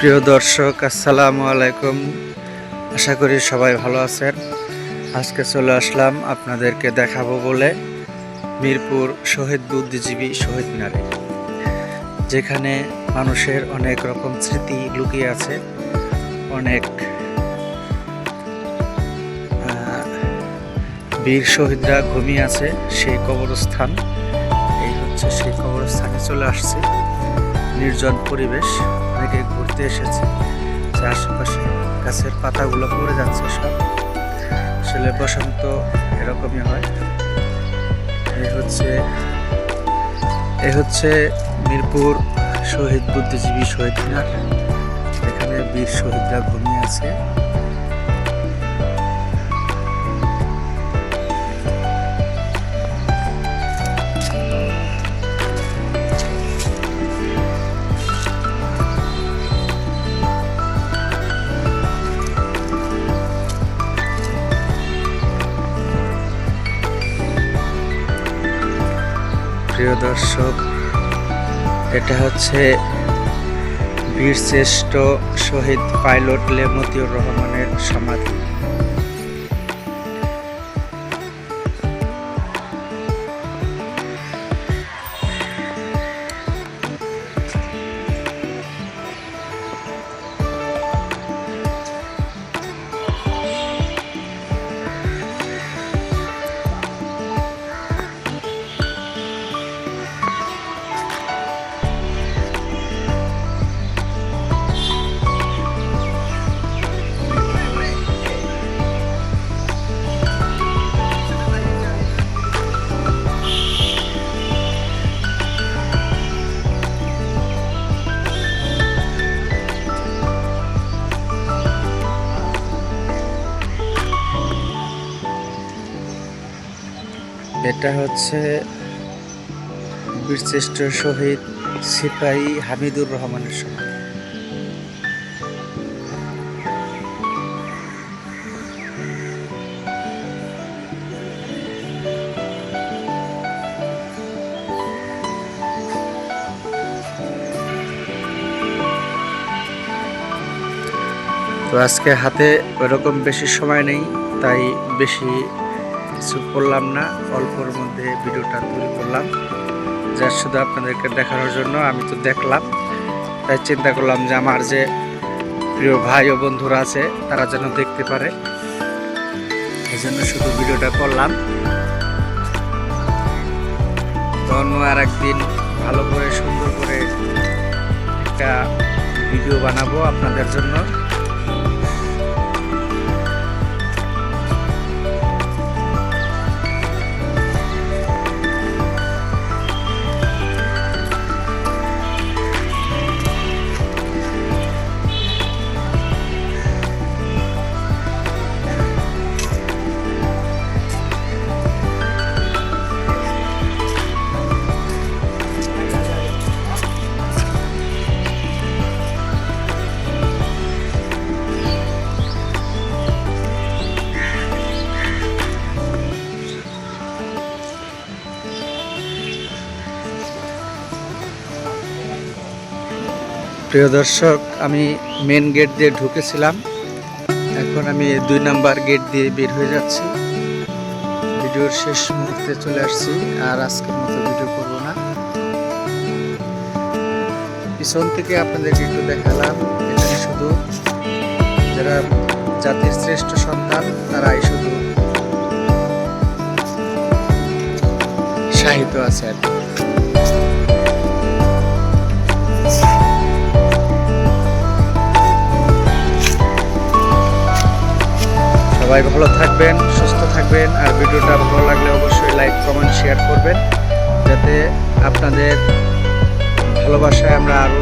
প্রিয় দর্শক, আসসালামু আলাইকুম। আশা করি সবাই ভালো আছেন। আজকে চলে আসলাম আপনাদেরকে দেখাবো বলে মিরপুর শহীদ বুদ্ধিজীবী শহীদ মিনারে, যেখানে মানুষের অনেক রকম স্মৃতি লুকিয়ে আছে। অনেক বীর শহীদরা ঘুমিয়ে আছে সেই কবরস্থান। এই হচ্ছে সেই কবরস্থানে চলে আসছে। নির্জন পরিবেশ, অনেকে ঘুরতে এসেছে। আশেপাশে গাছের পাতাগুলো পড়ে যাচ্ছে সব। আসলে বসন্ত এরকমই হয়। এই হচ্ছে মিরপুর শহীদ বুদ্ধিজীবী শহীদ মিনার। এখানে বীর শহীদরা ঘুমিয়ে আছে। প্রিয় দর্শক, এটা হচ্ছে বীরশ্রেষ্ঠ শহীদ পাইলট মতিউর রহমানের সমাধি। এটা হচ্ছে বীরশ্রেষ্ঠ শহীদ সিপাহী হামিদুর রহমানের সমাধি। তো আজকে হাতে ওইরকম বেশি সময় নেই, তাই বেশি কিছু করলাম না। অল্পর মধ্যে ভিডিওটা তৈরি করলাম, যা শুধু আপনাদেরকে দেখানোর জন্য। আমি তো দেখলাম, তাই চিন্তা করলাম যে আমার যে প্রিয় ভাই ও বন্ধুরা আছে তারা যেন দেখতে পারে, এই জন্য শুধু ভিডিওটা করলাম। তো অন্য আর একদিন ভালো করে সুন্দর করে একটা ভিডিও বানাবো আপনাদের জন্য। প্রিয় দর্শক, আমি মেন গেট দিয়ে ঢুকেছিলাম, এখন আমি 2 নাম্বার গেট দিয়ে বের হয়ে যাচ্ছি। ভিডিওর শেষ মুহূর্তে চলে আসছি, আর আজকের মতো ভিডিও করব না। পিছন থেকে আপনাদেরকে একটু দেখালাম। এখানে শুধু যারা জাতির শ্রেষ্ঠ সন্তান তারাই শুধু সাহিত্য আছে আর কি। সবাই ভালো থাকবেন, সুস্থ থাকবেন, আর ভিডিওটা ভালো লাগলে অবশ্যই লাইক, কমেন্ট, শেয়ার করবেন, যাতে আপনাদের ভালোবাসায় আমরা আরও